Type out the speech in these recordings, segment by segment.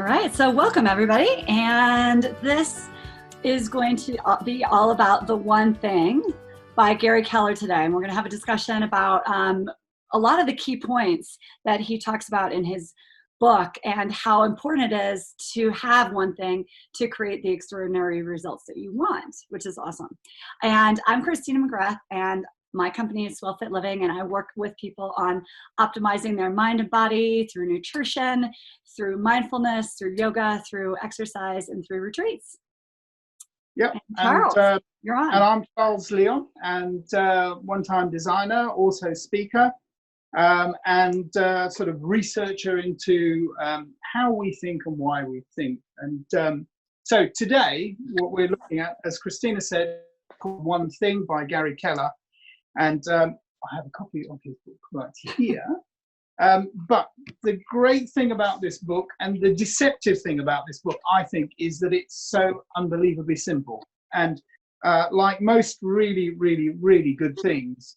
right, so welcome everybody, and this is going to be all about The One Thing by Gary Keller today, and we're going to have a discussion about a lot of the key points that he talks about in his book and how important it is to have one thing to create the extraordinary results that you want, which is awesome. And I'm Christina McGrath, and my company is Well Fit Living, and I work with people on optimizing their mind and body through nutrition, through mindfulness, through yoga, through exercise, and through retreats. Yep, and you're on. And I'm Charles Leon, and one-time designer, also speaker, and sort of researcher into how we think and why we think. And so today, what we're looking at, as Christina said, called One Thing by Gary Keller. And I have a copy of his book right here. But the great thing about this book, and the deceptive thing about this book, I think, is that it's so unbelievably simple. And like most really, really, really good things,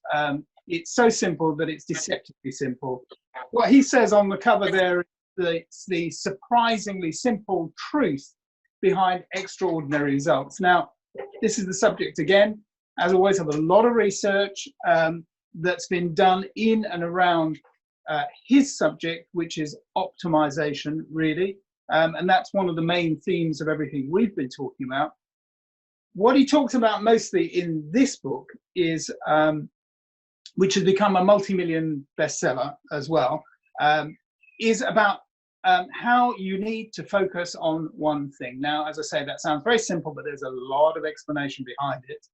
it's so simple that it's deceptively simple. What he says on the cover there is that it's the surprisingly simple truth behind extraordinary results. Now, this is the subject again. As always, I have a lot of research that's been done in and around his subject, which is optimization, really. And that's one of the main themes of everything we've been talking about. What he talks about mostly in this book is, which has become a multi-million bestseller as well, is about how you need to focus on one thing. Now, as I say, that sounds very simple, but there's a lot of explanation behind it.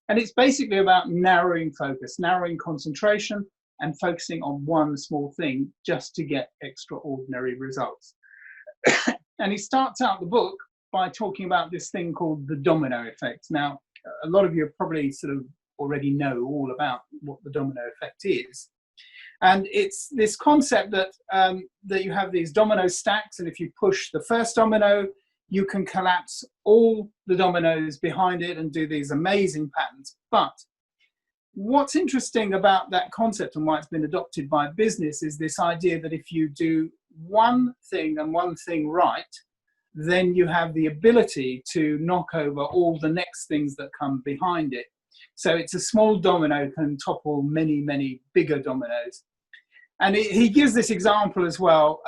And it's basically about narrowing focus, narrowing concentration, and focusing on one small thing just to get extraordinary results. And he starts out the book by talking about this thing called the domino effect. Now, a lot of you probably sort of already know all about what the domino effect is. And it's this concept that, that you have these domino stacks, and if you push the first domino, you can collapse all the dominoes behind it and do these amazing patterns. But what's interesting about that concept and why it's been adopted by business is this idea that if you do one thing and one thing right, then you have the ability to knock over all the next things that come behind it. So it's a small domino can topple many, many bigger dominoes. And he gives this example as well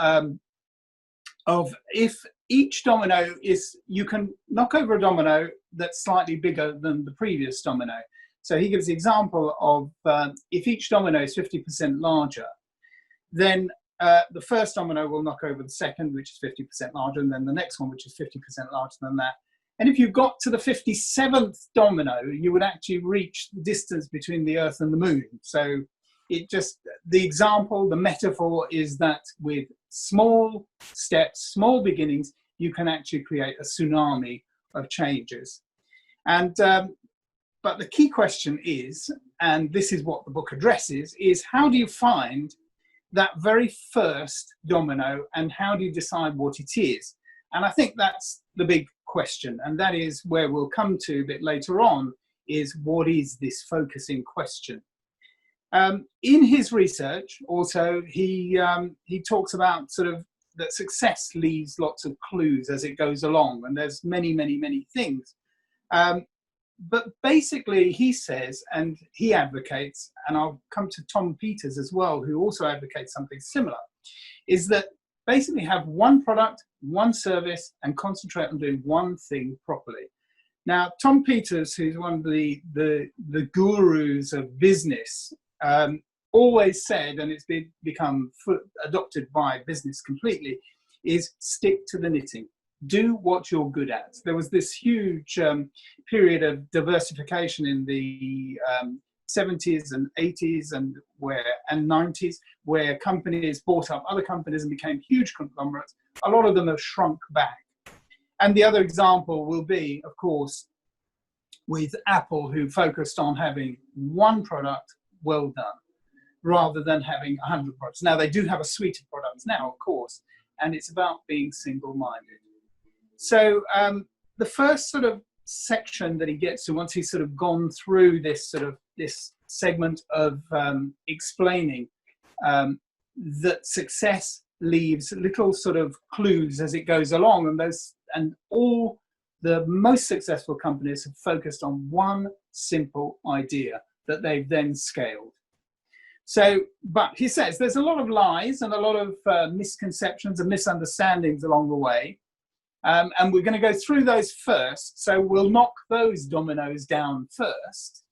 of if each domino is, you can knock over a domino that's slightly bigger than the previous domino. So he gives the example of if each domino is 50% larger, then the first domino will knock over the second, which is 50% larger, and then the next one, which is 50% larger than that. And if you got to the 57th domino, you would actually reach the distance between the Earth and the Moon. So it just, the example, the metaphor is that with small steps, small beginnings, you can actually create a tsunami of changes. And but the key question is, and this is what the book addresses, is how do you find that very first domino and how do you decide what it is? And I think that's the big question, and that is where we'll come to a bit later on, is what is this focusing question? In his research, also, he talks about sort of that success leaves lots of clues as it goes along, and there's many, many, many things. But basically, he says, and he advocates, and I'll come to Tom Peters as well, who also advocates something similar, is that basically have one product, one service, and concentrate on doing one thing properly. Now, Tom Peters, who's one of the gurus of business, always said, and it's become adopted by business completely, is stick to the knitting. Do what you're good at. There was this huge period of diversification in the 70s and 80s and 90s, where companies bought up other companies and became huge conglomerates. A lot of them have shrunk back. And the other example will be, of course, with Apple, who focused on having one product well done, rather than having 100 products. Now, they do have a suite of products now, of course, and it's about being single-minded. So the first sort of section that he gets to, once he's sort of gone through this segment of explaining that success leaves little sort of clues as it goes along, and all the most successful companies have focused on one simple idea that they've then scaled. So, but he says there's a lot of lies and a lot of misconceptions and misunderstandings along the way. And we're going to go through those first. So we'll knock those dominoes down first,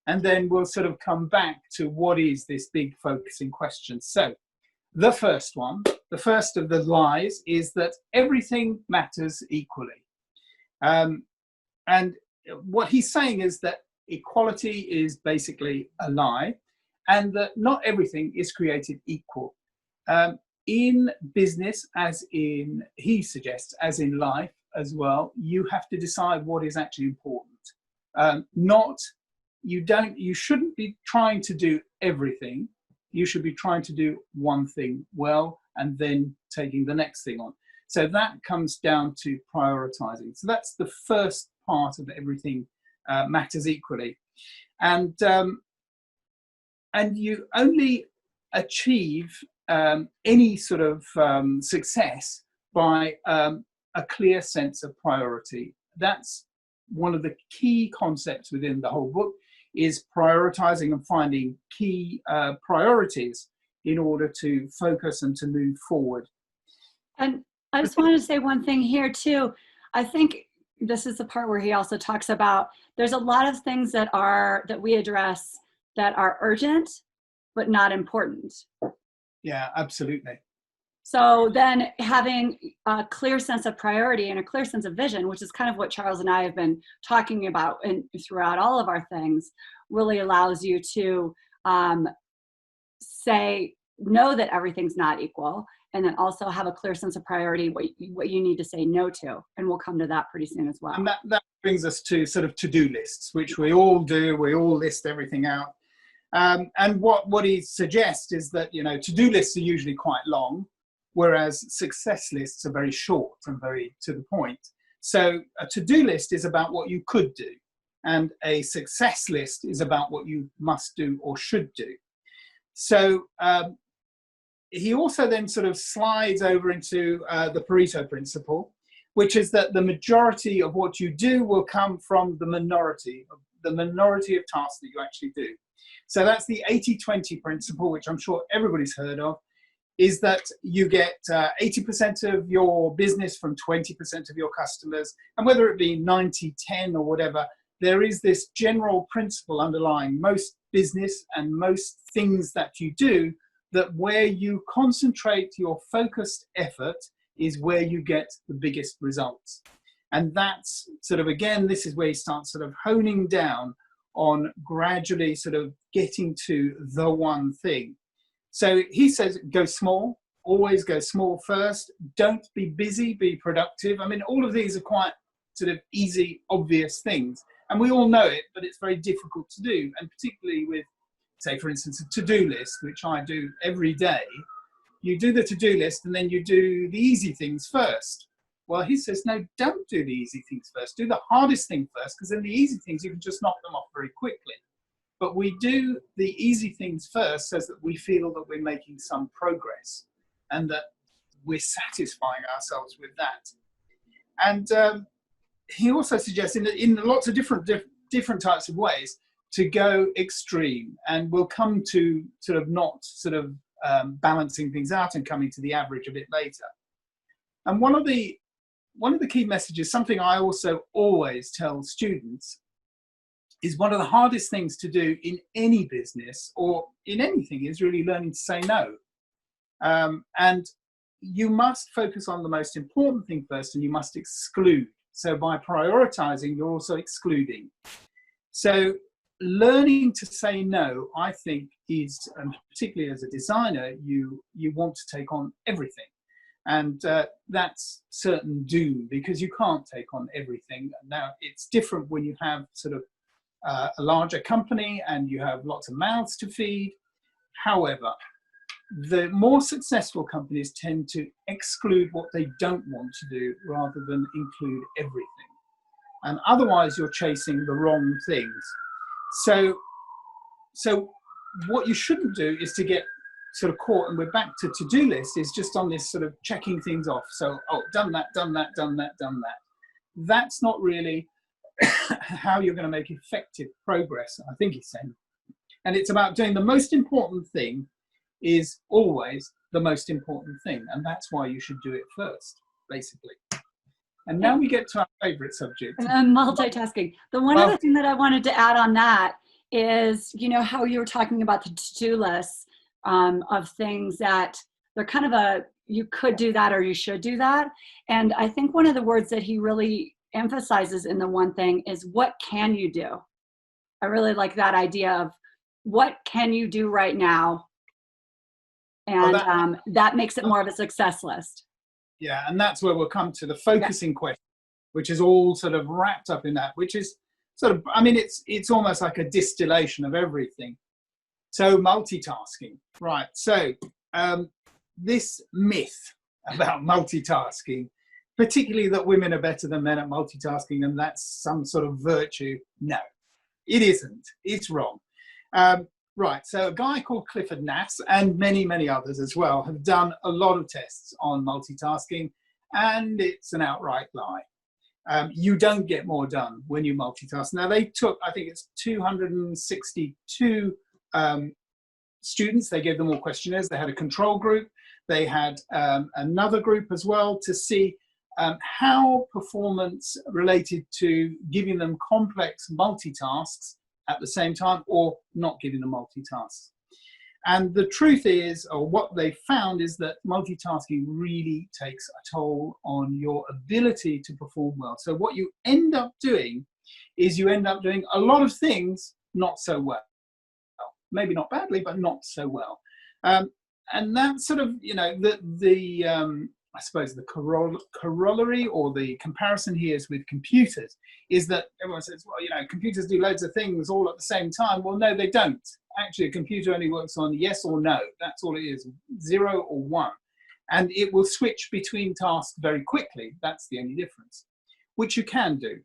and then we'll sort of come back to what is this big focusing question. So the first one, the first of the lies, is that everything matters equally. And what he's saying is that equality is basically a lie, and that not everything is created equal. In business, as in, he suggests, as in life as well, you have to decide what is actually important. You shouldn't be trying to do everything. You should be trying to do one thing well and then taking the next thing on. So that comes down to prioritizing. So that's the first part of everything matters equally. And you only achieve any sort of success by a clear sense of priority. That's one of the key concepts within the whole book, is prioritizing and finding key priorities in order to focus and to move forward. And I just wanted to say one thing here too. I think this is the part where he also talks about there's a lot of things that we address that are urgent but not important. Yeah, absolutely. So then having a clear sense of priority and a clear sense of vision, which is kind of what Charles and I have been talking about throughout all of our things, really allows you to know that everything's not equal, and then also have a clear sense of priority, what you need to say no to. And we'll come to that pretty soon as well. And that brings us to sort of to-do lists, which we all do. We all list everything out. And what he suggests is that, to-do lists are usually quite long, whereas success lists are very short and very to the point. So a to-do list is about what you could do, and a success list is about what you must do or should do. So he also then sort of slides over into the Pareto principle, which is that the majority of what you do will come from the minority of tasks that you actually do. So that's the 80-20 principle, which I'm sure everybody's heard of, is that you get 80% of your business from 20% of your customers. And whether it be 90-10 or whatever, there is this general principle underlying most business and most things that you do, that where you concentrate your focused effort is where you get the biggest results. And that's sort of, again, this is where you start sort of honing down on gradually sort of getting to the one thing. So he says, go small, always go small first. Don't be busy, be productive. I mean, all of these are quite sort of easy, obvious things. And we all know it, but it's very difficult to do. And particularly with, say, for instance, a to-do list, which I do every day. You do the to-do list and then you do the easy things first. Well, he says, no, don't do the easy things first. Do the hardest thing first, because then the easy things, you can just knock them off very quickly. But we do the easy things first so that we feel that we're making some progress and that we're satisfying ourselves with that. And he also suggests in lots of different types of ways to go extreme, and we'll come to sort of not sort of balancing things out and coming to the average a bit later. And one of the key messages, something I also always tell students, is one of the hardest things to do in any business or in anything is really learning to say no. And you must focus on the most important thing first, and you must exclude. So by prioritizing, you're also excluding. So learning to say no, I think, is, and particularly as a designer, you want to take on everything. And that's certain doom, because you can't take on everything. Now, it's different when you have sort of a larger company and you have lots of mouths to feed. However, the more successful companies tend to exclude what they don't want to do rather than include everything. And otherwise, you're chasing the wrong things. So what you shouldn't do is to get sort of caught, and we're back to to-do list, is just on this sort of checking things off. So, oh, done that, done that, done that, done that. That's not really how you're going to make effective progress, I think he's saying. And it's about doing the most important thing is always the most important thing. And that's why you should do it first, basically. And now we get to our favorite subject. Multitasking. The one other thing that I wanted to add on that is, you know, how you were talking about the to-do lists of things that they're kind of you could do that or you should do that. And I think one of the words that he really emphasizes in the one thing is, what can you do? I really like that idea of what can you do right now? And that makes it more of a success list. Yeah, and that's where we'll come to the focusing question, which is all sort of wrapped up in that, which is sort of, I mean, it's almost like a distillation of everything. So multitasking, right. So this myth about multitasking, particularly that women are better than men at multitasking and that's some sort of virtue, no, it isn't. It's wrong. Right, so a guy called Clifford Nass and many, many others as well have done a lot of tests on multitasking, and it's an outright lie. You don't get more done when you multitask. Now, they took, I think it's 262 students. They gave them all questionnaires. They had a control group. They had another group as well to see how performance related to giving them complex multitasks at the same time or not giving them multitasks. And the truth is, or what they found is that multitasking really takes a toll on your ability to perform well. So what you end up doing is you end up doing a lot of things not so well. Maybe not badly, but not so well. And that's sort of, you know, I suppose the corollary or the comparison here is with computers, is that everyone says, well, you know, computers do loads of things all at the same time. Well, no, they don't. Actually, a computer only works on yes or no. That's all it is, 0 or 1. And it will switch between tasks very quickly. That's the only difference, which you can do.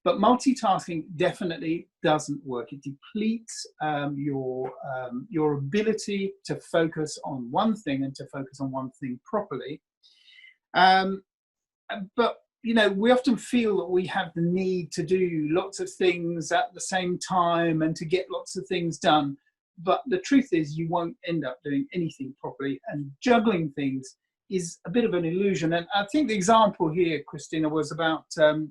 But multitasking definitely doesn't work. It depletes your ability to focus on one thing and to focus on one thing properly. But, you know, we often feel that we have the need to do lots of things at the same time and to get lots of things done. But the truth is you won't end up doing anything properly, and juggling things is a bit of an illusion. And I think the example here, Christina, was about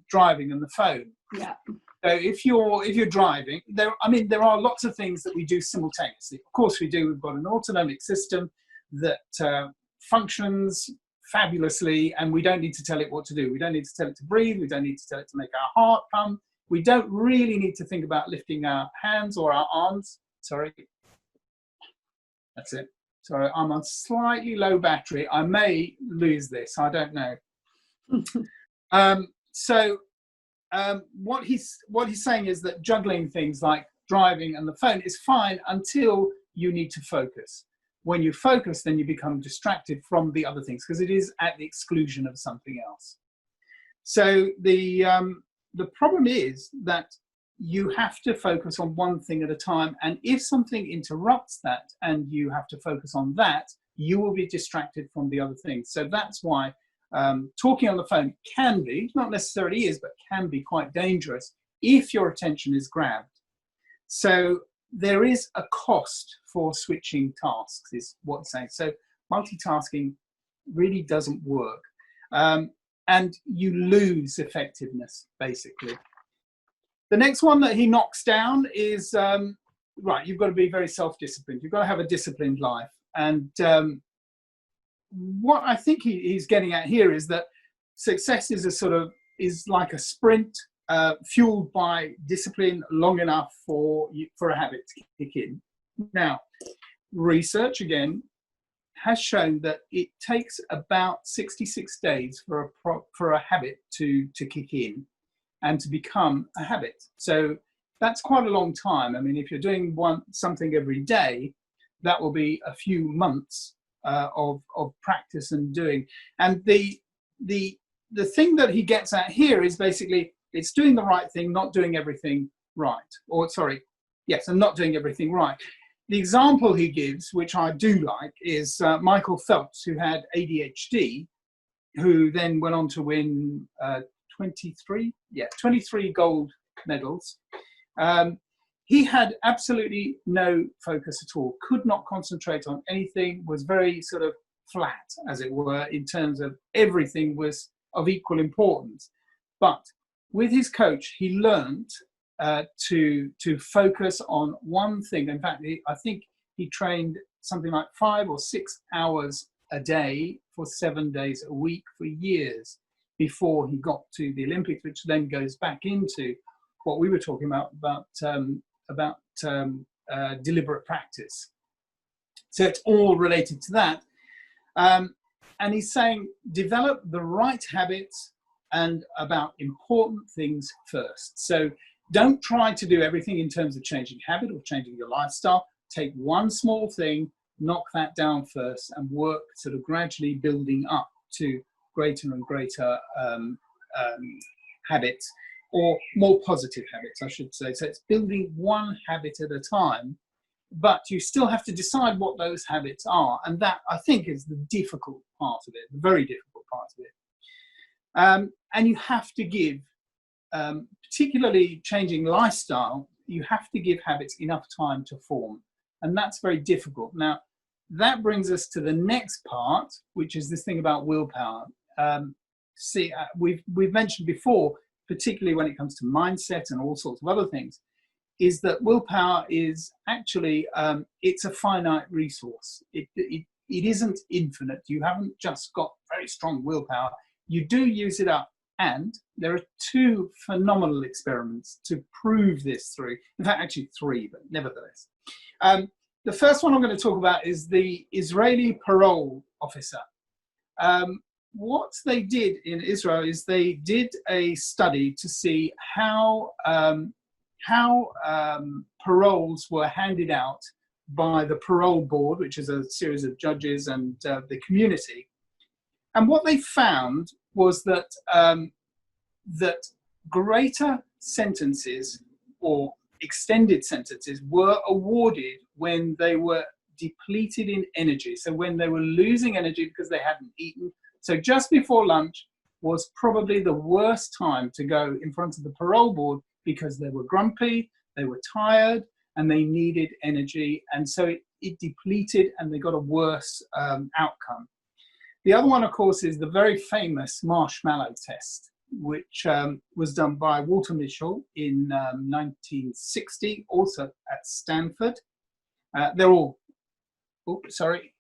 driving and the phone. Yeah. So if you're driving, there are lots of things that we do simultaneously. Of course we do. We've got an autonomic system that functions fabulously, and we don't need to tell it what to do. We don't need to tell it to breathe. We don't need to tell it to make our heart pump. We don't really need to think about lifting our hands or our arms. Sorry. That's it. Sorry, I'm on slightly low battery. I may lose this. I don't know. What he's saying is that juggling things like driving and the phone is fine until you need to focus. When you focus, then you become distracted from the other things because it is at the exclusion of something else. So the problem is that you have to focus on one thing at a time, and if something interrupts that and you have to focus on that, you will be distracted from the other things. So that's why talking on the phone can be, not necessarily is, but can be quite dangerous if your attention is grabbed. So there is a cost for switching tasks, is what I'm saying. So multitasking really doesn't work. And you lose effectiveness, basically. The next one that he knocks down is, right, you've got to be very self-disciplined. You've got to have a disciplined life. And what I think he's getting at here is that success is like a sprint fueled by discipline long enough for a habit to kick in. Now, research again has shown that it takes about 66 days for a habit to kick in and to become a habit. So that's quite a long time. I mean, if you're doing something every day, that will be a few months of practice and doing. And the thing that he gets at here is basically it's doing the right thing, not doing everything right. Or sorry, yes, and not doing everything right. the example he gives, which I do like, is Michael Phelps, who had ADHD, who then went on to win 23 gold medals. He had absolutely no focus at all, could not concentrate on anything, was very sort of flat, as it were, in terms of everything was of equal importance. But with his coach, he learned to focus on one thing. In fact, I think he trained something like 5 or 6 hours a day for 7 days a week for years before he got to the Olympics, which then goes back into what we were talking about deliberate practice. So it's all related to that. And he's saying, develop the right habits and about important things first. So don't try to do everything in terms of changing habit or changing your lifestyle. Take one small thing, knock that down first, and work sort of gradually building up to greater and greater habits, or more positive habits, I should say. So it's building one habit at a time, but you still have to decide what those habits are. And that, I think, is the difficult part of it, the very difficult part of it. And you have to give, particularly changing lifestyle, you have to give habits enough time to form. And that's very difficult. Now, that brings us to the next part, which is this thing about willpower. We've mentioned before, particularly when it comes to mindset and all sorts of other things, is that willpower is actually, it's a finite resource. It isn't infinite. You haven't just got very strong willpower. You do use it up. And there are 2 phenomenal experiments to prove this through. In fact, actually 3, but nevertheless. The first one I'm going to talk about is the Israeli parole officer. What they did in Israel is they did a study to see how paroles were handed out by the parole board, which is a series of judges, and the community. And what they found was that that greater sentences or extended sentences were awarded when they were depleted in energy. So when they were losing energy because they hadn't eaten. So just before lunch was probably the worst time to go in front of the parole board, because they were grumpy, they were tired, and they needed energy. And so it depleted, and they got a worse outcome. The other one, of course, is the very famous marshmallow test, which was done by Walter Mischel in 1960, also at Stanford. They're all, sorry.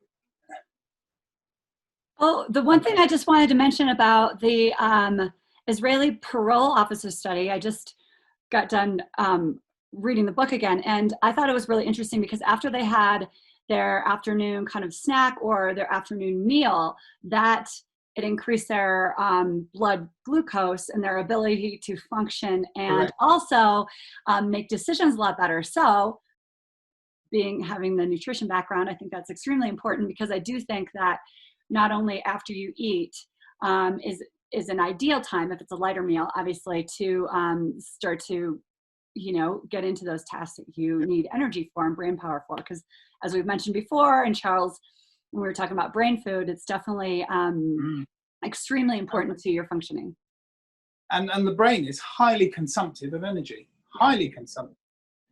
Oh, the one thing I just wanted to mention about the Israeli parole officer study, I just got done reading the book again, and I thought it was really interesting because after they had their afternoon kind of snack or their afternoon meal, that it increased their blood glucose and their ability to function and Correct. also make decisions a lot better. So having the nutrition background, I think that's extremely important, because I do think that not only after you eat is an ideal time, if it's a lighter meal, obviously, to start to, get into those tasks that you need energy for and brain power for. Because as we've mentioned before, and Charles, when we were talking about brain food, it's definitely extremely important to your functioning. And the brain is highly consumptive of energy, highly consumptive.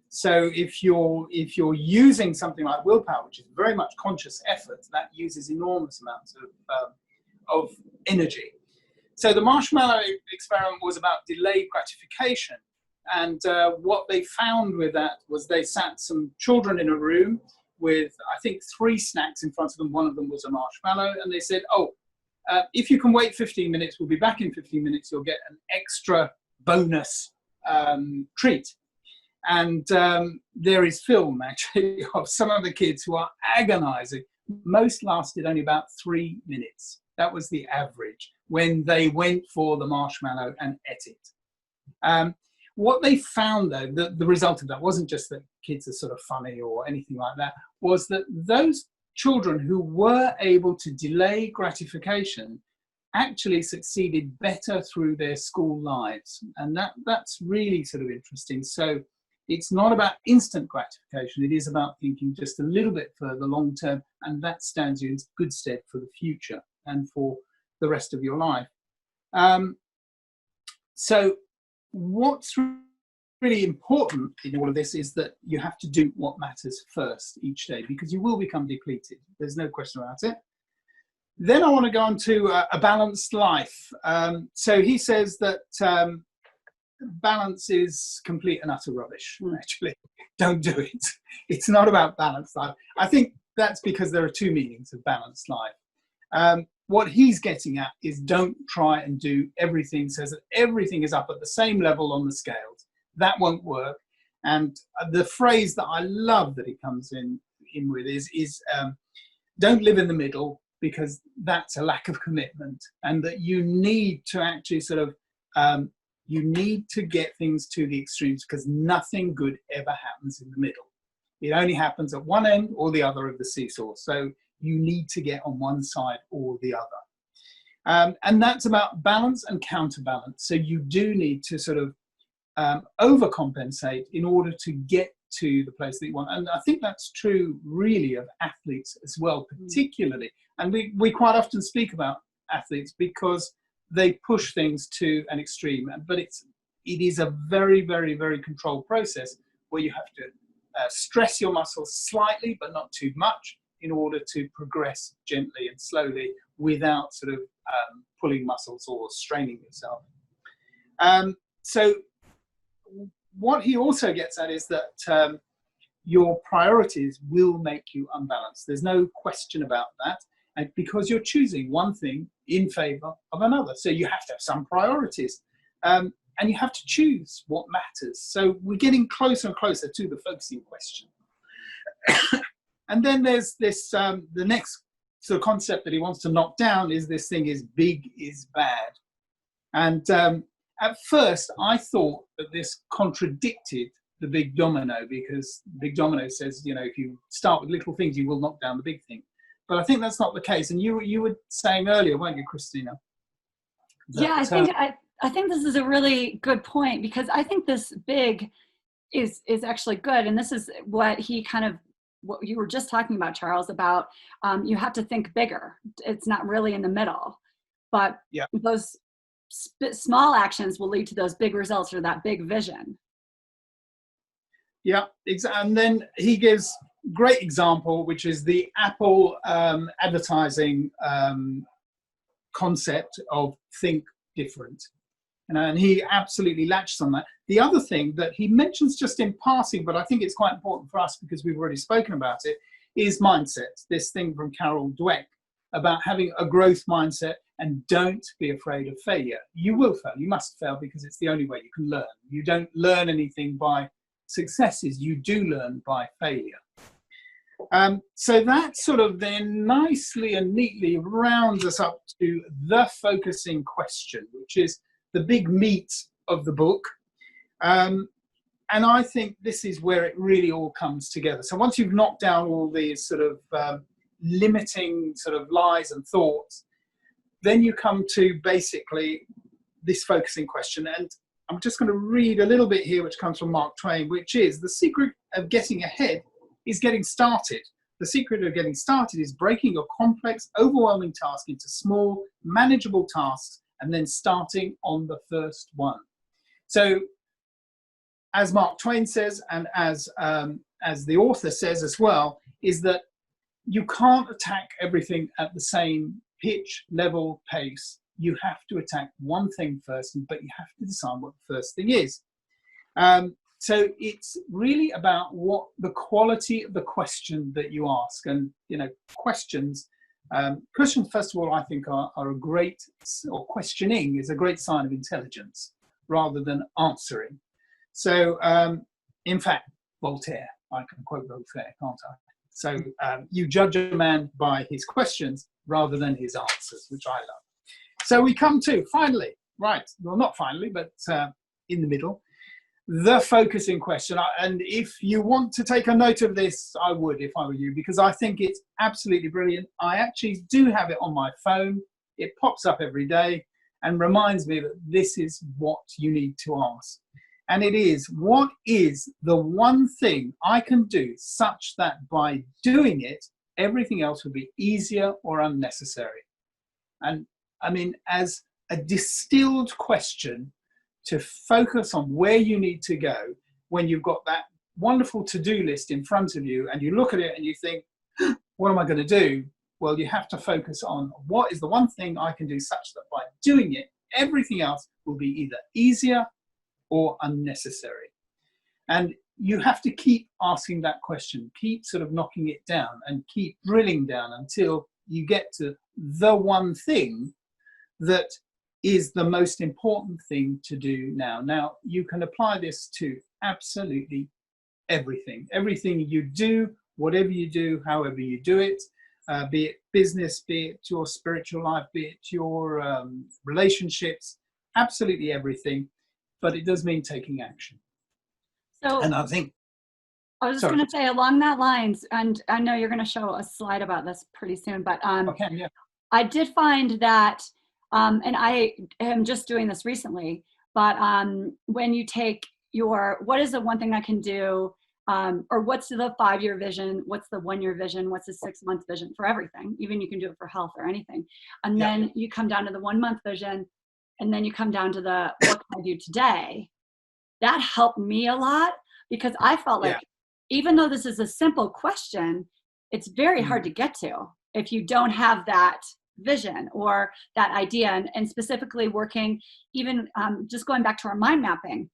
So if you're using something like willpower, which is very much conscious effort, that uses enormous amounts of energy. So the marshmallow experiment was about delayed gratification. And what they found with that was they sat some children in a room with, I think, 3 snacks in front of them. One of them was a marshmallow. And they said, if you can wait 15 minutes, we'll be back in 15 minutes. You'll get an extra bonus treat. And there is film, actually, of some of the kids who are agonizing. Most lasted only about 3 minutes. That was the average when they went for the marshmallow and ate it. What they found, though, the result of that wasn't just that kids are sort of funny or anything like that, was that those children who were able to delay gratification actually succeeded better through their school lives. And that's really sort of interesting. So It's not about instant gratification. It is about thinking just a little bit further long term, and that stands you in good stead for the future and for the rest of your life. So what's really important in all of this is that you have to do what matters first each day, because you will become depleted. There's no question about it. Then I want to go on to a balanced life. So he says that balance is complete and utter rubbish, actually. Don't do it. It's not about balanced life. I think that's because there are two meanings of balanced life. What he's getting at is don't try and do everything, says that everything is up at the same level on the scales. That won't work. And the phrase that I love that he comes in with is don't live in the middle, because that's a lack of commitment, and that you need to actually sort of you need to get things to the extremes, because nothing good ever happens in the middle. It only happens at one end or the other of the seesaw. So you need to get on one side or the other. And that's about balance and counterbalance. So you do need to sort of overcompensate in order to get to the place that you want. And I think that's true really of athletes as well, particularly. And we quite often speak about athletes because they push things to an extreme, but it is a very, very, very controlled process where you have to stress your muscles slightly, but not too much, in order to progress gently and slowly without sort of pulling muscles or straining yourself. So what he also gets at is that your priorities will make you unbalanced. There's no question about that. And because you're choosing one thing in favor of another. So you have to have some priorities. And you have to choose what matters. So we're getting closer and closer to the focusing question. And then there's this, the next sort of concept that he wants to knock down is this thing is big is bad. And at first I thought that this contradicted the big domino, because big domino says, you know, if you start with little things, you will knock down the big thing. But I think that's not the case. And you were saying earlier, weren't you, Christina? That, I think this is a really good point, because I think this big is actually good. And this is what he kind of, what you were just talking about, Charles, about you have to think bigger. It's not really in the middle, but those small actions will lead to those big results or that big vision. Yeah, exactly. And then he gives great example, which is the Apple advertising concept of think different. And he absolutely latches on that. The other thing that he mentions just in passing, but I think it's quite important for us because we've already spoken about it, is mindset. This thing from Carol Dweck about having a growth mindset, and don't be afraid of failure. You will fail. You must fail, because it's the only way you can learn. You don't learn anything by successes. You do learn by failure. So that sort of then nicely and neatly rounds us up to the focusing question, which is the big meat of the book. And I think this is where it really all comes together. So once you've knocked down all these sort of limiting sort of lies and thoughts, then you come to basically this focusing question. And I'm just going to read a little bit here, which comes from Mark Twain, which is: the secret of getting ahead is getting started. The secret of getting started is breaking your complex, overwhelming task into small, manageable tasks, and then starting on the first one. So, as Mark Twain says, and as the author says as well, is that you can't attack everything at the same pitch, level, pace. You have to attack one thing first, but you have to decide what the first thing is. So it's really about what the quality of the question that you ask. And, you know, questions, first of all, I think are a great, or questioning is a great sign of intelligence rather than answering. So, in fact, Voltaire, I can quote Voltaire, can't I? So you judge a man by his questions rather than his answers, which I love. So we come to, finally, right, well, not finally, but in the middle, the focusing question. And if you want to take a note of this, I would, if I were you, because I think it's absolutely brilliant. I actually do have it on my phone. It pops up every day and reminds me that this is what you need to ask. And it is, what is the one thing I can do such that by doing it, everything else will be easier or unnecessary? And I mean, as a distilled question to focus on where you need to go when you've got that wonderful to-do list in front of you and you look at it and you think, what am I going to do? Well, you have to focus on what is the one thing I can do such that by doing it, everything else will be either easier or unnecessary. And you have to keep asking that question, keep sort of knocking it down and keep drilling down until you get to the one thing that is the most important thing to do now. Now, you can apply this to absolutely everything. Everything you do, whatever you do, however you do it, be it business, be it your spiritual life, be it your relationships, absolutely everything. But it does mean taking action. So, and I think, I was just going to say along that lines, and I know you're going to show a slide about this pretty soon, but okay, yeah. I did find that, and I am just doing this recently, but when you take your, what is the one thing I can do, or what's the 5-year vision, what's the 1-year vision, what's the 6-month vision for everything, even you can do it for health or anything. And then you come down to the 1-month vision, and then you come down to the, what can I do today? That helped me a lot because I felt like, even though this is a simple question, it's very hard to get to if you don't have that vision or that idea. And specifically working, even just going back to our mind mapping,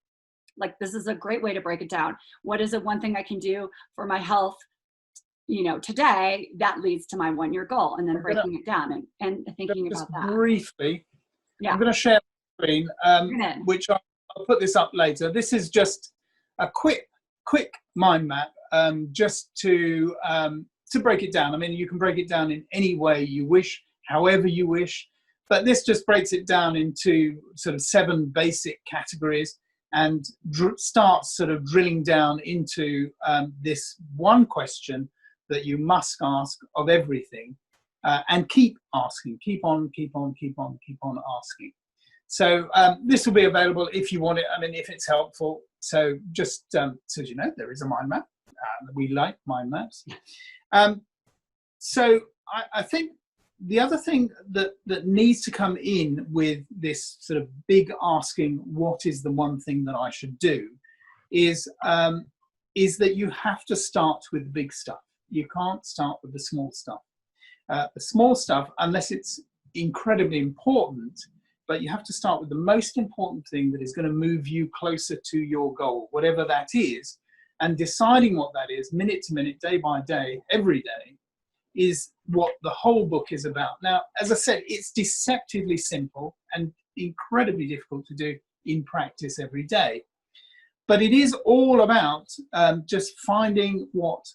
like this is a great way to break it down. What is the one thing I can do for my health, today that leads to my 1-year goal, and then breaking it down and thinking about that. Briefly, I'm going to share my screen, which I'll put this up later. This is just a quick mind map, just to break it down. I mean, you can break it down in any way you wish, however you wish, but this just breaks it down into sort of 7 basic categories and starts sort of drilling down into this one question that you must ask of everything, and keep asking, keep on asking. So this will be available if you want it. I mean, if it's helpful. So just so you know, there is a mind map. We like mind maps. So I think the other thing that needs to come in with this sort of big asking, what is the one thing that I should do, is that you have to start with the big stuff. You can't start with the small stuff. The small stuff, unless it's incredibly important, but you have to start with the most important thing that is going to move you closer to your goal, whatever that is, and deciding what that is, minute to minute, day by day, every day, is what the whole book is about. Now, as I said, it's deceptively simple and incredibly difficult to do in practice every day. But it is all about just finding what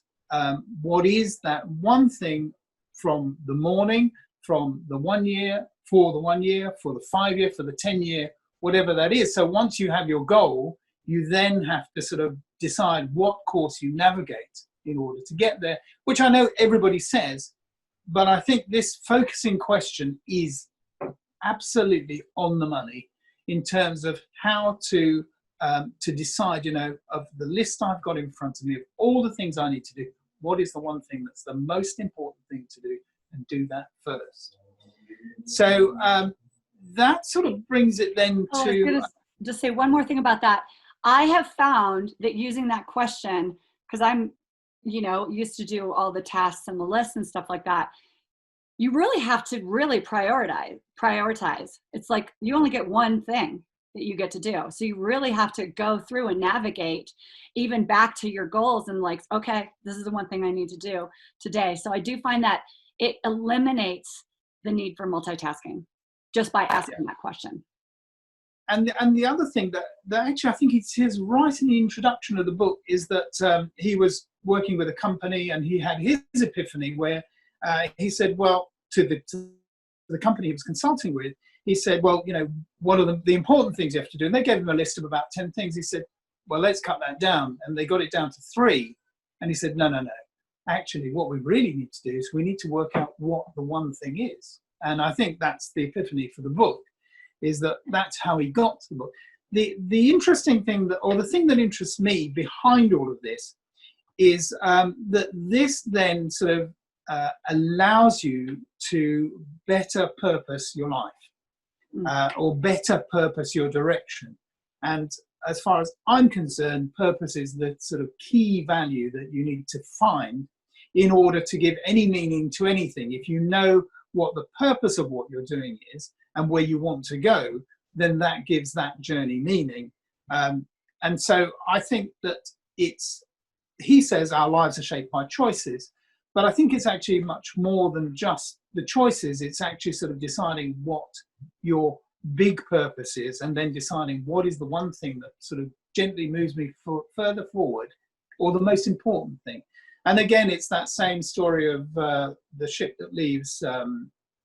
is that one thing from the morning, from the 1 year, for the 1 year, for the 5 year, for the 10 year, whatever that is. So once you have your goal, you then have to sort of decide what course you navigate in order to get there, which I know everybody says, but I think this focusing question is absolutely on the money in terms of how to decide, of the list I've got in front of me, of all the things I need to do, what is the one thing that's the most important thing to do, and do that first. So that sort of brings it then to... I was going to just say one more thing about that. I have found that using that question, because I'm, used to do all the tasks and the lists and stuff like that, you really have to really prioritize. It's like you only get one thing that you get to do. So you really have to go through and navigate even back to your goals and like, okay, this is the one thing I need to do today. So I do find that it eliminates the need for multitasking just by asking that question. And the other thing that actually I think it says right in the introduction of the book is that he was working with a company and he had his epiphany where he said, well, to the company he was consulting with, he said, well, what are the important things you have to do? And they gave him a list of about 10 things. He said, well, let's cut that down. And they got it down to 3. And he said, no. Actually, what we really need to do is we need to work out what the one thing is. And I think that's the epiphany for the book, is that's how he got to the book. the interesting thing that, or the thing that interests me behind all of this, is that this then sort of allows you to better purpose your life, or better purpose your direction. And as far as I'm concerned, purpose is the sort of key value that you need to find in order to give any meaning to anything. If you know what the purpose of what you're doing is and where you want to go, then that gives that journey meaning. And so I think that he says our lives are shaped by choices, but I think it's actually much more than just the choices. It's actually sort of deciding what your big purpose is, and then deciding what is the one thing that sort of gently moves me further forward, or the most important thing. And again, it's that same story of the ship that leaves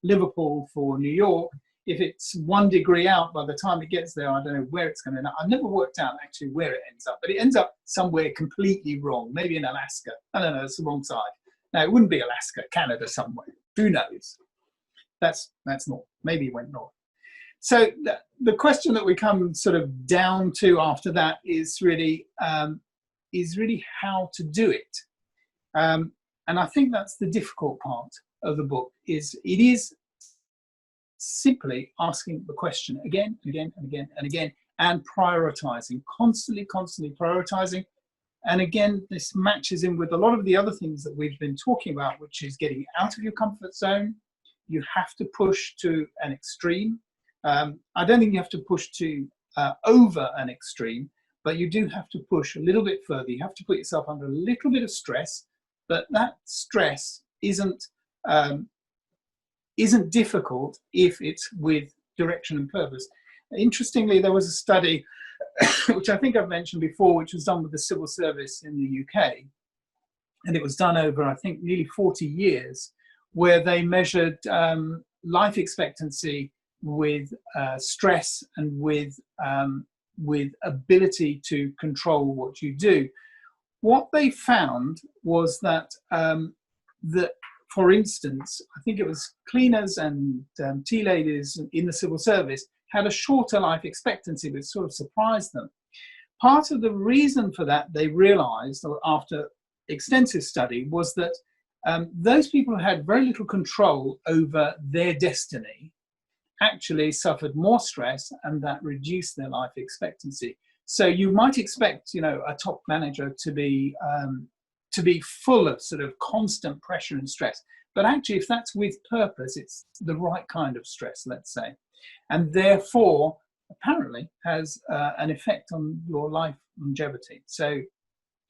Liverpool for New York. If it's 1 degree out, by the time it gets there, I don't know where it's going to end up. I've never worked out actually where it ends up, but it ends up somewhere completely wrong, maybe in Alaska. I don't know, it's the wrong side. No, it wouldn't be Alaska, Canada somewhere. Who knows? That's north. Maybe it went north. So the question that we come sort of down to after that is really how to do it. And I think that's the difficult part of the book. It is simply asking the question again and again and again and again, and prioritizing, constantly prioritizing. And again, this matches in with a lot of the other things that we've been talking about, which is getting out of your comfort zone. You have to push to an extreme. I don't think you have to push to over an extreme, but you do have to push a little bit further. You have to put yourself under a little bit of stress, but that stress isn't difficult if it's with direction and purpose. Interestingly, there was a study, which I think I've mentioned before, which was done with the civil service in the UK. And it was done over, I think, nearly 40 years, where they measured life expectancy with stress and with ability to control what you do. What they found was that for instance, I think it was cleaners and tea ladies in the civil service had a shorter life expectancy, which sort of surprised them. Part of the reason for that, they realized after extensive study, was that those people who had very little control over their destiny actually suffered more stress, and that reduced their life expectancy. So you might expect, a top manager to be full of sort of constant pressure and stress. But actually, if that's with purpose, it's the right kind of stress, let's say. And therefore, apparently, has an effect on your life longevity. So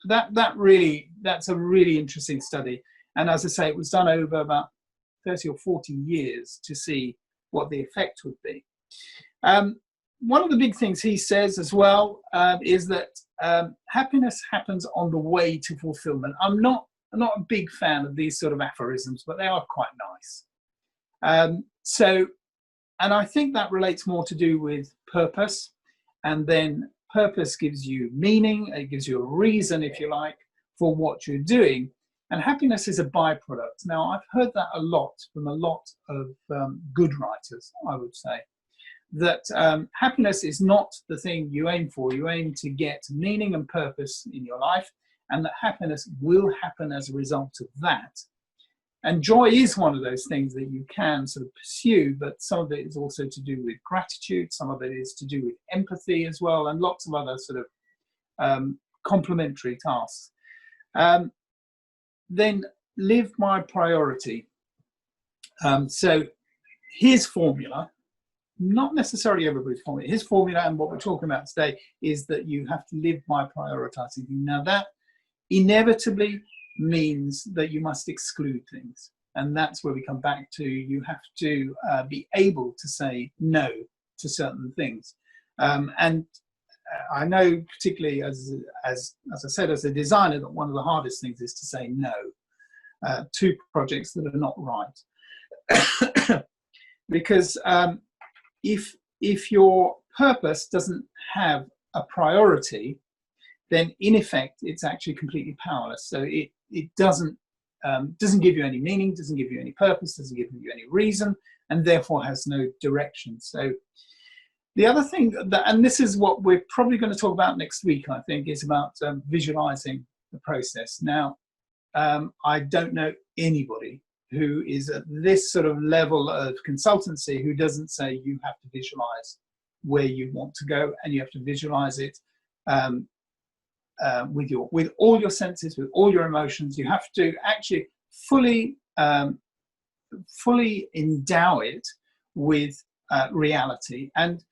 that's a really interesting study. And as I say, it was done over about 30 or 40 years to see what the effect would be. One of the big things he says as well is that happiness happens on the way to fulfillment. I'm not a big fan of these sort of aphorisms, but they are quite nice. And I think that relates more to do with purpose, and then purpose gives you meaning. It gives you a reason, if you like, for what you're doing. And happiness is a byproduct. Now, I've heard that a lot from a lot of good writers, I would say, that happiness is not the thing you aim for. You aim to get meaning and purpose in your life, and that happiness will happen as a result of that. And joy is one of those things that you can sort of pursue, but some of it is also to do with gratitude, some of it is to do with empathy as well, and lots of other sort of complementary tasks. Then live by priority. So his formula, not necessarily everybody's formula, his formula and what we're talking about today is that you have to live by prioritizing. Now that inevitably means that you must exclude things. And that's where we come back to, you have to be able to say no to certain things. And I know, particularly as I said, as a designer, that one of the hardest things is to say no to projects that are not right. Because if your purpose doesn't have a priority, then in effect it's actually completely powerless. So it doesn't give you any meaning, doesn't give you any purpose, doesn't give you any reason, and therefore has no direction. So The other thing that, and this is what we're probably going to talk about next week, I think, is about visualizing the process. Now, I don't know anybody who is at this sort of level of consultancy who doesn't say you have to visualize where you want to go, and you have to visualize it with all your senses, with all your emotions. You have to actually fully endow it with reality. And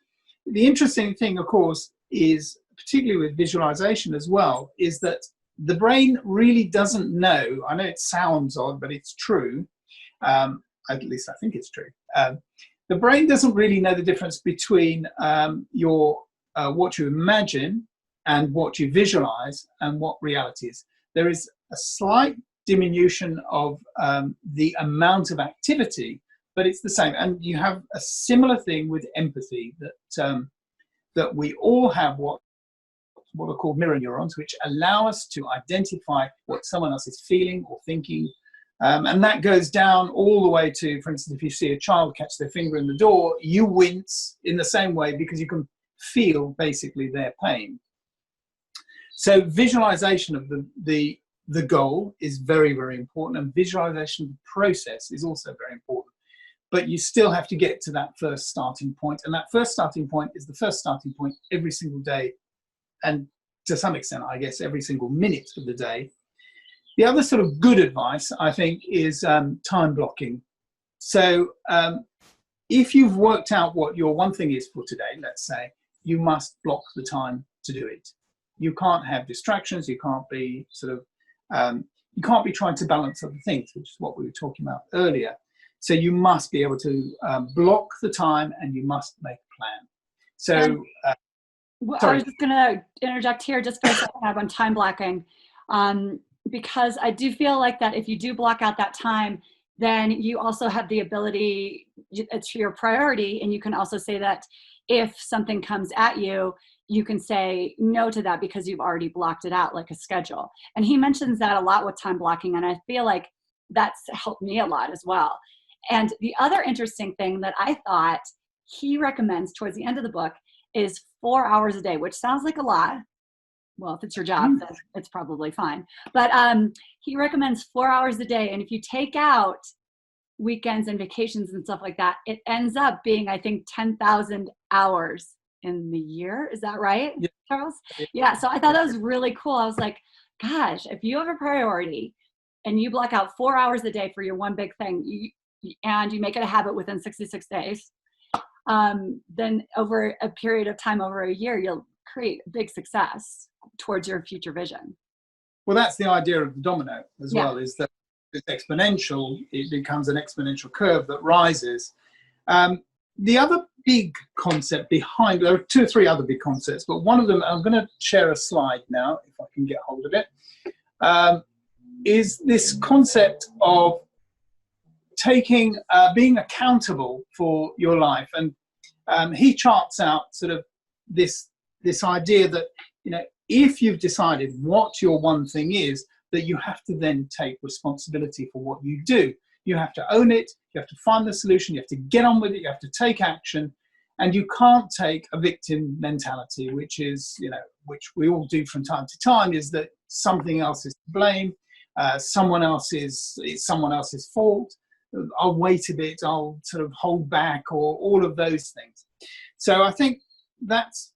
the interesting thing, of course, is particularly with visualization as well, is that the brain really doesn't know. I know it sounds odd, but it's true. At least I think it's true. The brain doesn't really know the difference between what you imagine and what you visualize and what reality is. There is a slight diminution of the amount of activity, but it's the same. And you have a similar thing with empathy, that we all have what are called mirror neurons, which allow us to identify what someone else is feeling or thinking. And that goes down all the way to, for instance, if you see a child catch their finger in the door, you wince in the same way because you can feel basically their pain. So visualization of the goal is very, very important, and visualization of the process is also very important. But you still have to get to that first starting point, and that first starting point is the first starting point every single day, and to some extent, I guess, every single minute of the day. The other sort of good advice, I think, is time blocking. So if you've worked out what your one thing is for today, let's say, you must block the time to do it. You can't have distractions. You can't be you can't be trying to balance other things, which is what we were talking about earlier. So you must be able to block the time, and you must make a plan. So I was just going to interject here just for a second on time blocking, because I do feel like that if you do block out that time, then you also have the ability, it's your priority, and you can also say that if something comes at you, you can say no to that because you've already blocked it out, like a schedule. And he mentions that a lot with time blocking, and I feel like that's helped me a lot as well. And the other interesting thing that I thought he recommends towards the end of the book is 4 hours a day, which sounds like a lot. Well, if it's your job, then it's probably fine. But he recommends 4 hours a day. And if you take out weekends and vacations and stuff like that, it ends up being, I think, 10,000 hours in the year. Is that right, Yeah. Charles? Yeah. So I thought that was really cool. I was like, gosh, if you have a priority and you block out 4 hours a day for your one big thing, and you make it a habit within 66 days, then over a period of time, over a year, you'll create big success towards your future vision. Well, that's the idea of the domino as well, is that it's exponential. It becomes an exponential curve that rises. The other big concept behind, there are 2 or 3 other big concepts, but one of them, I'm going to share a slide now, if I can get hold of it, is this concept of being accountable for your life. And he charts out sort of this idea that, if you've decided what your one thing is, that you have to then take responsibility for what you do. You have to own it. You have to find the solution. You have to get on with it. You have to take action. And you can't take a victim mentality, which is, which we all do from time to time, is that something else is to blame. It's someone else's fault. I'll wait a bit. I'll sort of hold back, or all of those things. So I think that's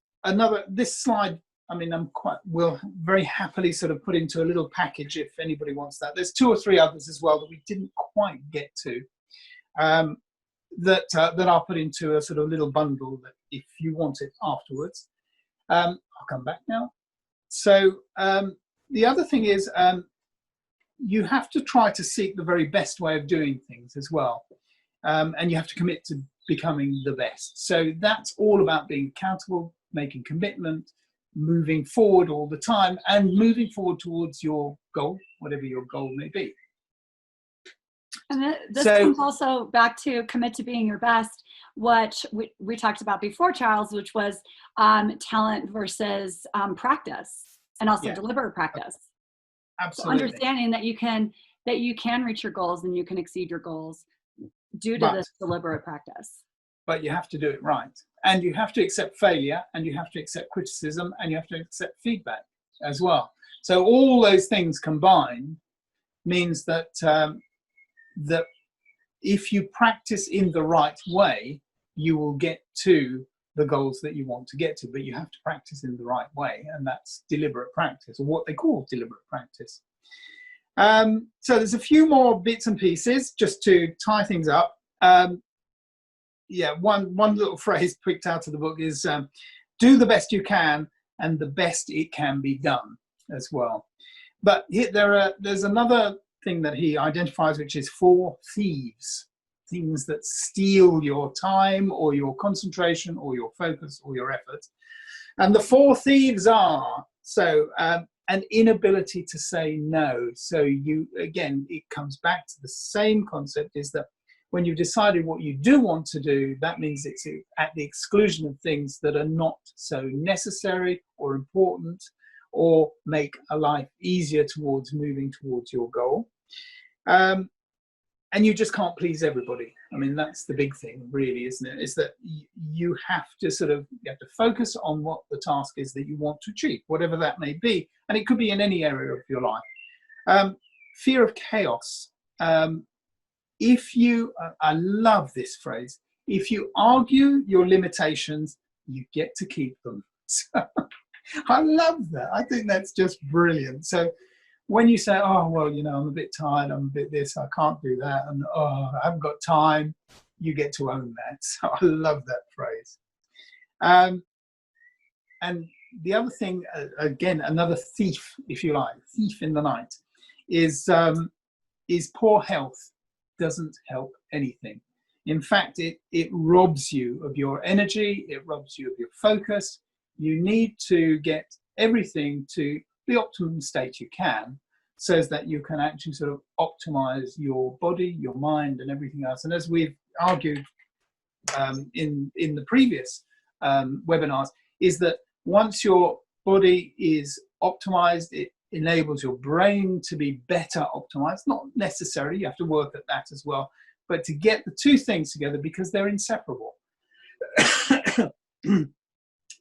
this slide, I mean, we'll very happily sort of put into a little package if anybody wants that. There's 2 or 3 others as well that we didn't quite get to, that I'll put into a sort of little bundle that if you want it afterwards. I'll come back now. So the other thing is, you have to try to seek the very best way of doing things as well. And you have to commit to becoming the best. So that's all about being accountable, making commitment, moving forward all the time, and moving forward towards your goal, whatever your goal may be. And this comes also back to commit to being your best, which we talked about before, Charles, which was talent versus practice, and also deliberate practice. Absolutely. So understanding that you can reach your goals and you can exceed your goals due to this deliberate practice. but you have to do it right. And you have to accept failure, and you have to accept criticism, and you have to accept feedback as well. So all those things combined means that that if you practice in the right way, you will get to the goals that you want to get to. But you have to practice in the right way, and that's deliberate practice, or what they call deliberate practice. So there's a few more bits and pieces just to tie things up. One little phrase picked out of the book is do the best you can, and the best it can be done as well. But there's another thing that he identifies, which is 4 thieves, things that steal your time or your concentration or your focus or your effort. And the 4 thieves are, an inability to say no. So it comes back to the same concept, is that when you've decided what you do want to do, that means it's at the exclusion of things that are not so necessary or important, or make a life easier towards moving towards your goal. And you just can't please everybody. I mean, that's the big thing, really, isn't it? Is that you have to focus on what the task is that you want to achieve, whatever that may be. And it could be in any area of your life. Fear of chaos. I love this phrase, if you argue your limitations, you get to keep them. So, I love that. I think that's just brilliant. So when you say, oh, well, I'm a bit tired, I'm a bit this, I can't do that, and I haven't got time, you get to own that. So I love that phrase. And the other thing, again, another thief, if you like, thief in the night, is poor health doesn't help anything. In fact, it robs you of your energy, it robs you of your focus. You need to get everything to the optimum state you can, so that you can actually sort of optimize your body, your mind, and everything else. And as we've argued in the previous webinars, is that once your body is optimized, it enables your brain to be better optimized. Not necessarily, you have to work at that as well, but to get the 2 things together, because they're inseparable.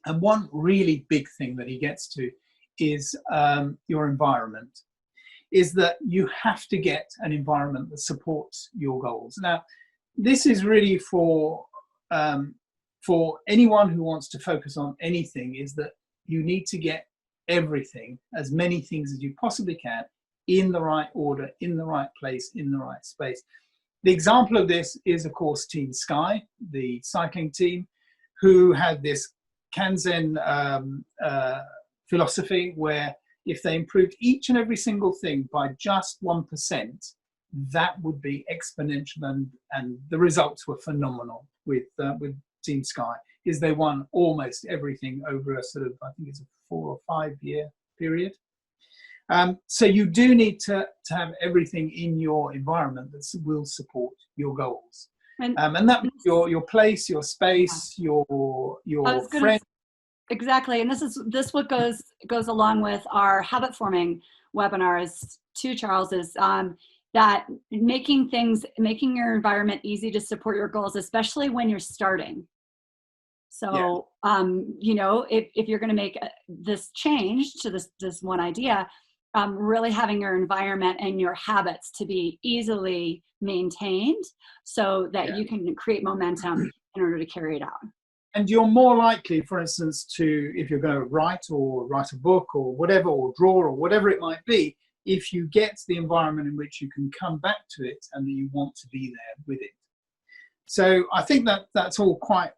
And one really big thing that he gets to is your environment, is that you have to get an environment that supports your goals. Now, this is really for anyone who wants to focus on anything, is that you need to get everything, as many things as you possibly can, in the right order, in the right place, in the right space. The example of this is, of course, Team Sky, the cycling team, who had this Kanzen philosophy where if they improved each and every single thing by just 1%, that would be exponential, and the results were phenomenal with Team Sky, is they won almost everything over a sort of, I think it's a 4 or 5 year period. So you do need to have everything in your environment that will support your goals. And that your place, your space, your friends. Exactly, and this what goes along with our habit forming webinars too, Charles, is that making your environment easy to support your goals, especially when you're starting. So if you're going to make this change to this one idea, really having your environment and your habits to be easily maintained, so that you can create momentum in order to carry it out. And you're more likely, for instance, if you're going to write a book or whatever, or draw or whatever it might be, if you get the environment in which you can come back to it and that you want to be there with it. So I think that's all quite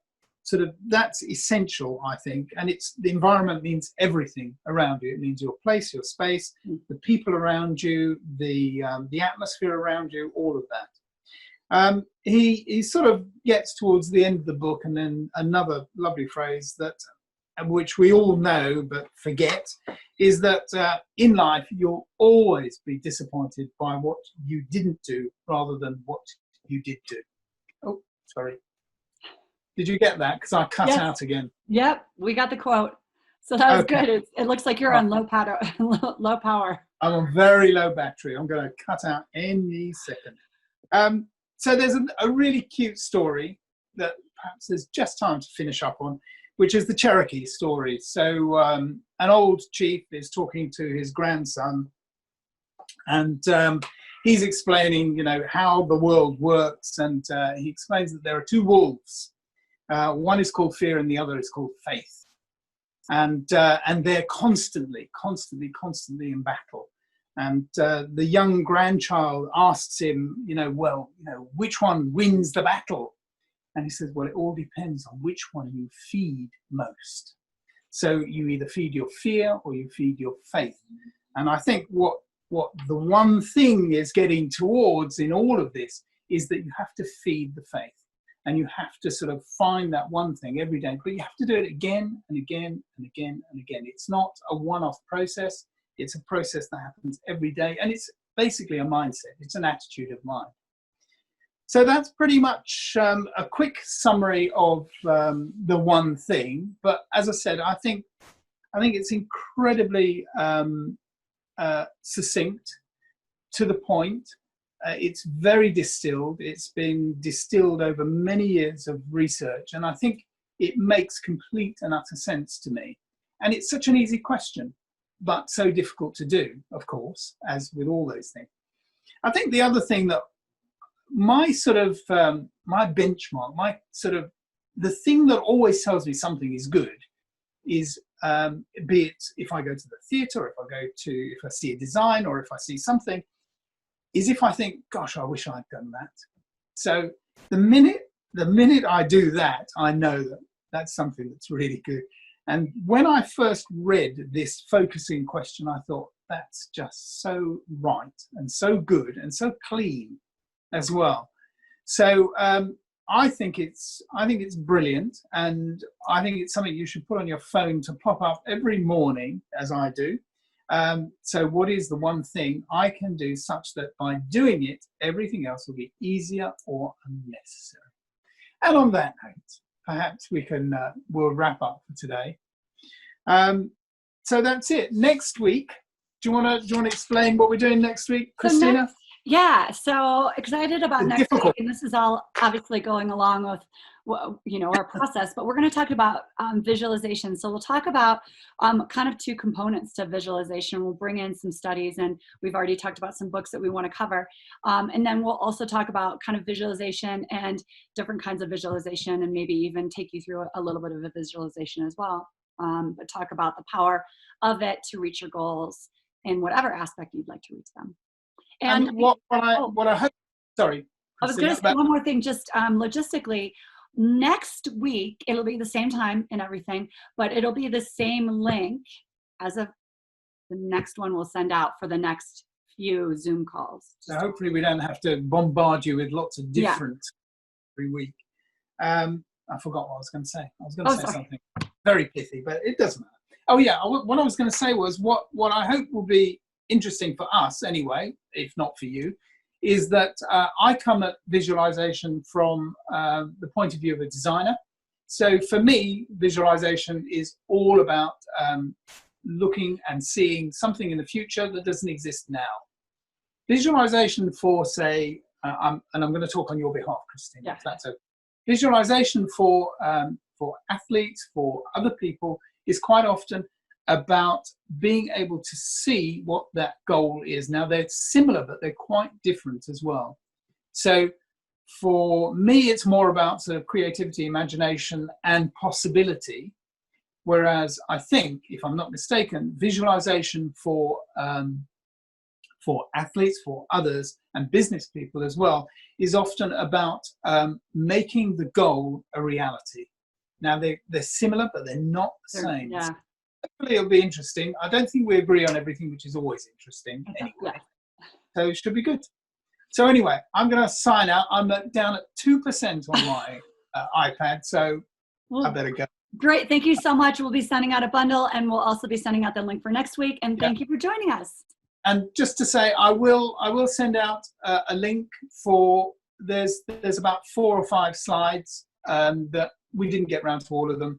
that's essential, I think. And the environment means everything around you. It means your place, your space, the people around you, the atmosphere around you, all of that. He sort of gets towards the end of the book, and then another lovely phrase which we all know but forget, is that in life you'll always be disappointed by what you didn't do rather than what you did do. Oh, sorry. Did you get that? Because I cut out again. Yep, we got the quote. So that was good. It looks like you're on low power. Low power. I'm on very low battery. I'm going to cut out any second. So there's a really cute story that perhaps there's just time to finish up on, which is the Cherokee story. So an old chief is talking to his grandson, and he's explaining, how the world works, and he explains that there are two wolves. One is called fear, and the other is called faith, and they're constantly in battle. And the young grandchild asks him, which one wins the battle? And he says, well, it all depends on which one you feed most. So you either feed your fear or you feed your faith. And I think what the one thing is getting towards in all of this is that you have to feed the faith, and you have to sort of find that one thing every day, but you have to do it again and again and again and again. It's not a one-off process. It's a process that happens every day, and it's basically a mindset. It's an attitude of mind. So that's pretty much a quick summary of the one thing. But as I said, I think it's incredibly succinct, to the point. It's very distilled. It's been distilled over many years of research, and I think it makes complete and utter sense to me. And it's such an easy question, but so difficult to do, of course, as with all those things. I think the other thing that my sort of my benchmark, the thing that always tells me something is good is, be it if I go to the theatre, if I see a design, or if I see something, is if I think, gosh, I wish I'd done that. So the minute I do that, I know that that's something that's really good. And when I first read this focusing question, I thought, that's just so right and so good and so clean as well. So I think it's brilliant, and I think it's something you should put on your phone to pop up every morning, as I do. So what is the one thing I can do such that by doing it, everything else will be easier or unnecessary? And on that note, perhaps we'll wrap up for today. So that's it. Next week, do you want to explain what we're doing next week, Christina? So excited about next week, and this is all obviously going along with our process, but we're going to talk about visualization. So we'll talk about kind of two components to visualization. We'll bring in some studies, and we've already talked about some books that we want to cover, and then we'll also talk about kind of visualization and different kinds of visualization, and maybe even take you through a little bit of a visualization as well, but talk about the power of it to reach your goals in whatever aspect you'd like to reach them. And what I hope, sorry. I was going to say one more thing, just logistically. Next week, it'll be the same time and everything, but it'll be the same link as of the next one we'll send out for the next few Zoom calls. So hopefully we don't have to bombard you with lots of different every week. I forgot what I was going to say. I was going to say something very pithy, but it doesn't matter. Oh yeah, what I was going to say was what I hope will be interesting for us anyway, if not for you, is that I come at visualization from the point of view of a designer. So for me, visualization is all about looking and seeing something in the future that doesn't exist now. Visualization for, say, and I'm going to talk on your behalf, Christine, if that's okay. Visualization for athletes, for other people, is quite often about being able to see what that goal is. Now, they're similar, but they're quite different as well. So for me, it's more about sort of creativity, imagination, and possibility. Whereas I think, if I'm not mistaken, visualization for athletes, for others, and business people as well, is often about making the goal a reality. Now, they're similar, but they're not the same. Yeah. Hopefully it'll be interesting. I don't think we agree on everything, which is always interesting anyway. So it should be good. So anyway, I'm going to sign out. I'm down at 2% on my iPad, so I better go. Great. Thank you so much. We'll be sending out a bundle, and we'll also be sending out the link for next week. And thank you for joining us. And just to say, I will send out a link for, there's about 4 or 5 slides that we didn't get around to all of them.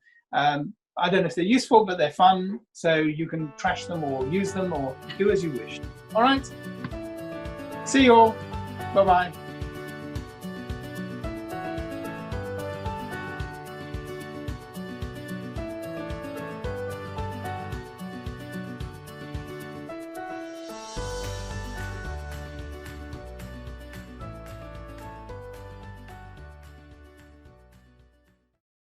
I don't know if they're useful, but they're fun, so you can trash them or use them or do as you wish. All right? See you all. Bye-bye.